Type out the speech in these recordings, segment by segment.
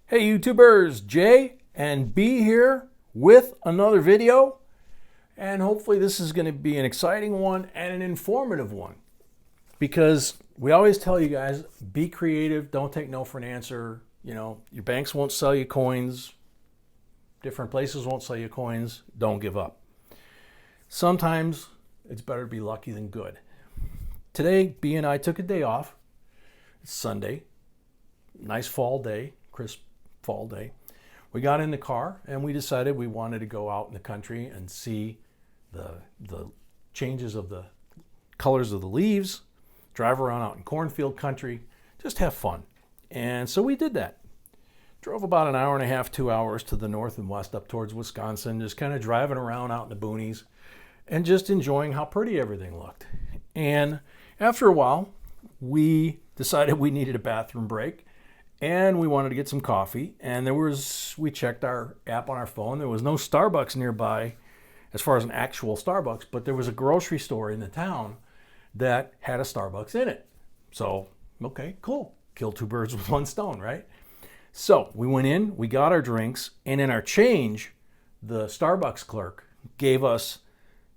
Hey YouTubers, J and B here with another video, and hopefully this is going to be an exciting one and an informative one, because we always tell you guys, be creative, don't take no for an answer. You know, your banks won't sell you coins, different places won't sell you coins, don't give up. Sometimes it's better to be lucky than good. Today, B and I took a day off. It's Sunday, nice fall day, crisp fall day. We got in the car and we decided we wanted to go out in the country and see the changes of the colors of the leaves, drive around out in cornfield country, just have fun. And so we did that. Drove about an hour and a half, 2 hours to the north and west up towards Wisconsin, just kind of driving around out in the boonies and just enjoying how pretty everything looked. And after a while, we decided we needed a bathroom break. And we wanted to get some coffee, and we checked our app on our phone. There was no Starbucks nearby as far as an actual Starbucks, but there was a grocery store in the town that had a Starbucks in it. So, okay, cool. Kill two birds with one stone, right? So we went in, we got our drinks, and in our change, the Starbucks clerk gave us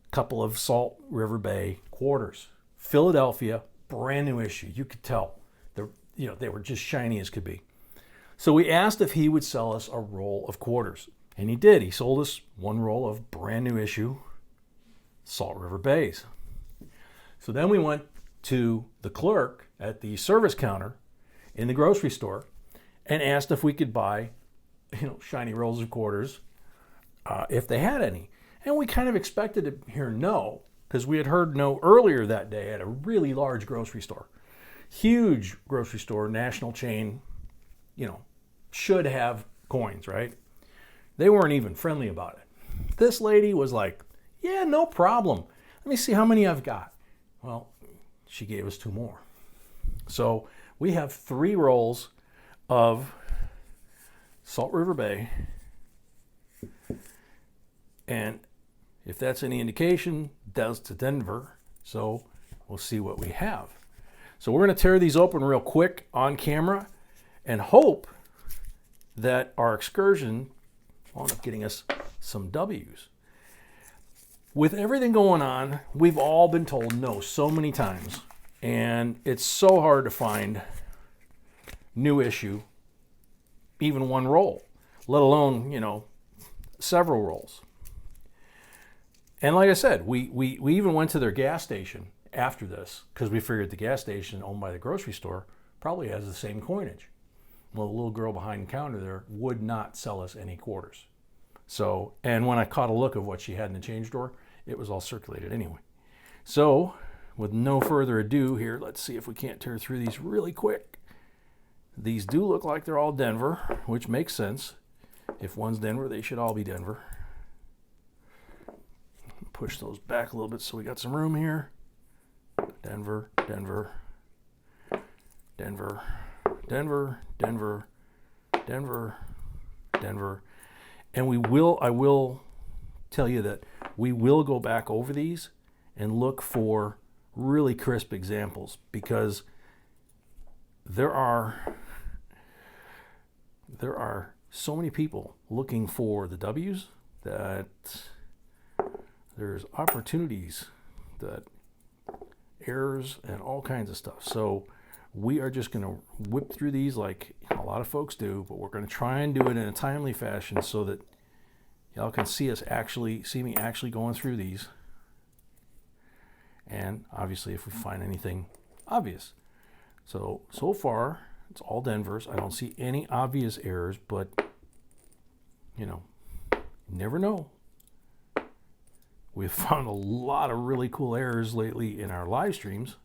a couple of Salt River Bay quarters. Philadelphia, brand new issue. You could tell. They were just shiny as could be. So we asked if he would sell us a roll of quarters. And he did. He sold us one roll of brand new issue Salt River Bays. So then we went to the clerk at the service counter in the grocery store and asked if we could buy, shiny rolls of quarters if they had any. And we kind of expected to hear no, because we had heard no earlier that day at a really large grocery store. Huge grocery store, national chain, should have coins, right? They weren't even friendly about it. This lady was like, yeah, no problem. Let me see how many I've got. Well, she gave us 2 more. So we have 3 rolls of Salt River Bay. And if that's any indication, that's to Denver. So we'll see what we have. So we're going to tear these open real quick on camera and hope that our excursion will end up getting us some W's. With everything going on, we've all been told no so many times, and it's so hard to find new issue, even one roll, let alone, several rolls. And like I said, we even went to their gas station after this, because we figured the gas station owned by the grocery store probably has the same coinage. Well, the little girl behind the counter there would not sell us any quarters. So, and when I caught a look of what she had in the change drawer, it was all circulated anyway. So, with no further ado here, let's see if we can't tear through these really quick. These do look like they're all Denver, which makes sense. If one's Denver, they should all be Denver. Push those back a little bit so we got some room here. Denver, Denver, Denver, Denver, Denver, Denver, Denver. And I will tell you that we will go back over these and look for really crisp examples, because there are so many people looking for the W's that there's opportunities that errors and all kinds of stuff. So we are just going to whip through these like a lot of folks do, but we're going to try and do it in a timely fashion so that y'all can see me actually going through these. And obviously if we find anything obvious. So far it's all Denvers. I don't see any obvious errors, but you never know. We've found a lot of really cool errors lately in our live streams.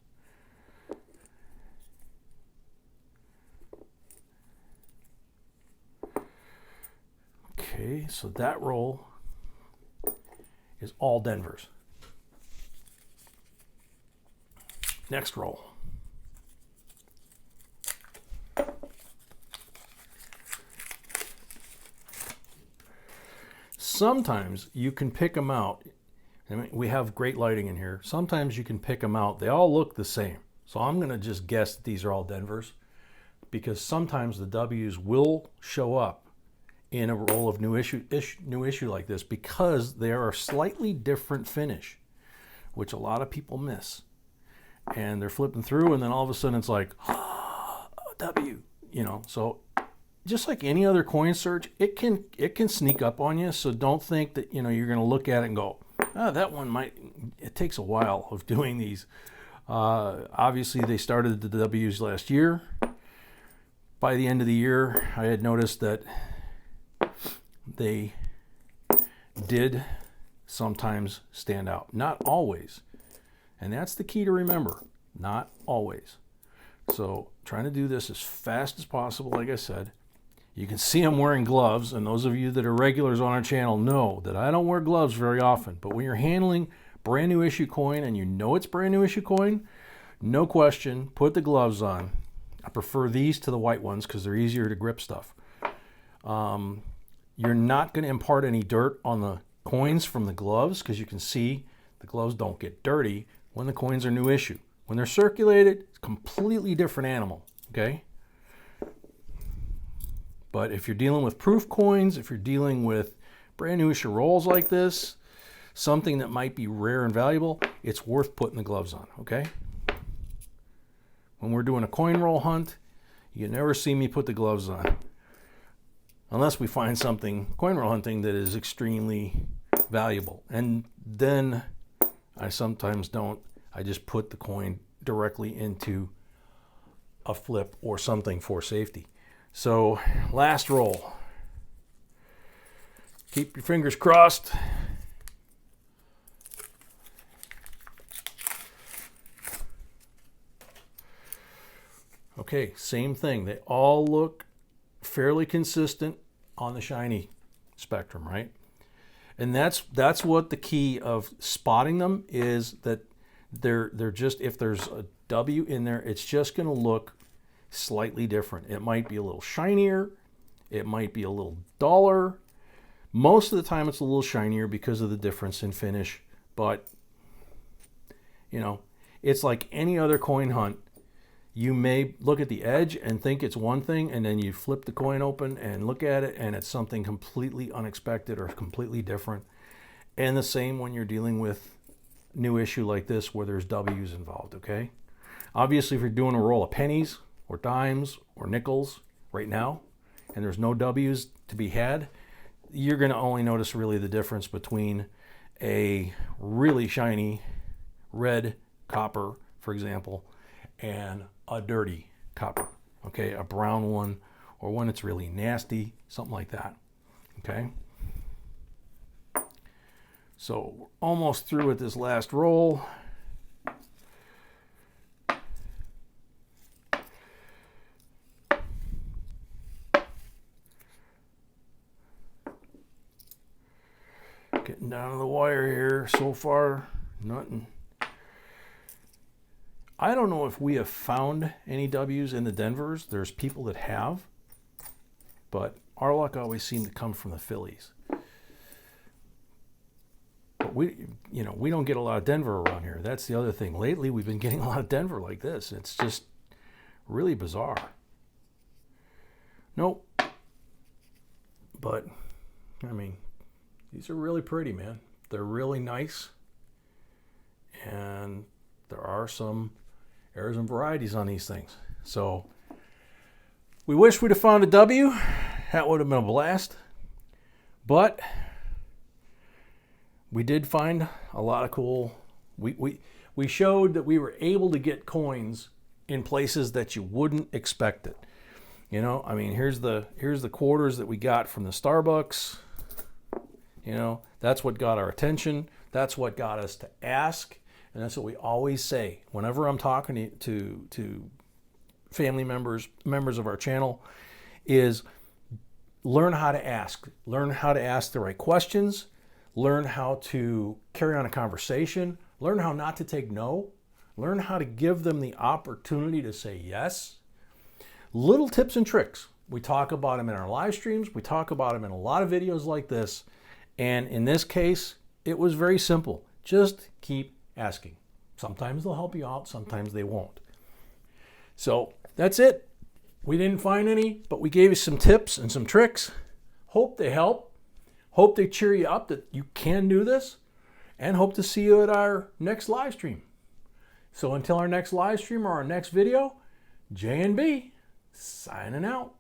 Okay, so that roll is all Denvers. Next roll. Sometimes you can pick them out. I mean, we have great lighting in here. Sometimes you can pick them out. They all look the same. So I'm going to just guess that these are all Denvers. because sometimes the W's will show up in a roll of new issue like this because they are a slightly different finish, which a lot of people miss. And they're flipping through, and then all of a sudden it's like, oh, W, So just like any other coin search, it can sneak up on you. So don't think that you're going to look at it and go, oh, that one might. It takes a while of doing these. Obviously, they started the W's last year. By the end of the year, I had noticed that they did sometimes stand out. Not always. And that's the key to remember. Not always. So trying to do this as fast as possible, like I said. You can see I'm wearing gloves, and those of you that are regulars on our channel know that I don't wear gloves very often. But when you're handling brand new issue coin and you know it's brand new issue coin, no question, put the gloves on. I prefer these to the white ones because they're easier to grip stuff. You're not going to impart any dirt on the coins from the gloves because you can see the gloves don't get dirty when the coins are new issue. When they're circulated, it's a completely different animal, okay? But if you're dealing with proof coins, if you're dealing with brand new issue rolls like this, something that might be rare and valuable, it's worth putting the gloves on, okay? When we're doing a coin roll hunt, you never see me put the gloves on. Unless we find something, coin roll hunting, that is extremely valuable. And then I sometimes don't. I just put the coin directly into a flip or something for safety. So last roll. Keep your fingers crossed. Okay, same thing. They all look fairly consistent on the shiny spectrum, right? And that's what the key of spotting them is, that they're just, if there's a W in there, it's just going to look slightly different. It might be a little shinier, it might be a little duller. Most of the time it's a little shinier because of the difference in finish, but it's like any other coin hunt. You may look at the edge and think it's one thing, and then you flip the coin open and look at it, and it's something completely unexpected or completely different. And the same when you're dealing with new issue like this where there's W's involved, okay? Obviously, if you're doing a roll of pennies or dimes or nickels right now, and there's no W's to be had, you're going to only notice really the difference between a really shiny red copper, for example, and a dirty copper, okay? A brown one, or one that's really nasty, something like that, okay? So we're almost through with this last roll. Getting down to the wire here. So far, nothing. I don't know if we have found any W's in the Denvers. There's people that have, but our luck always seemed to come from the Phillies. But we don't get a lot of Denver around here. That's the other thing. Lately, we've been getting a lot of Denver like this. It's just really bizarre. Nope. But, I mean, these are really pretty, man. They're really nice. And there are some errors and varieties on these things. So we wish we'd have found a W. That would have been a blast. But we did find a lot of cool. We showed that we were able to get coins in places that you wouldn't expect it. I mean, here's the quarters that we got from the Starbucks. That's what got our attention. That's what got us to ask. And that's what we always say whenever I'm talking to family members of our channel, is learn how to ask. Learn how to ask the right questions. Learn how to carry on a conversation. Learn how not to take no. Learn how to give them the opportunity to say yes. Little tips and tricks. We talk about them in our live streams. We talk about them in a lot of videos like this. And in this case, it was very simple. Just keep asking. Sometimes they'll help you out, sometimes they won't. So that's it. We didn't find any, but we gave you some tips and some tricks. Hope they help. Hope they cheer you up that you can do this, and hope to see you at our next live stream. So until our next live stream or our next video, J and B signing out.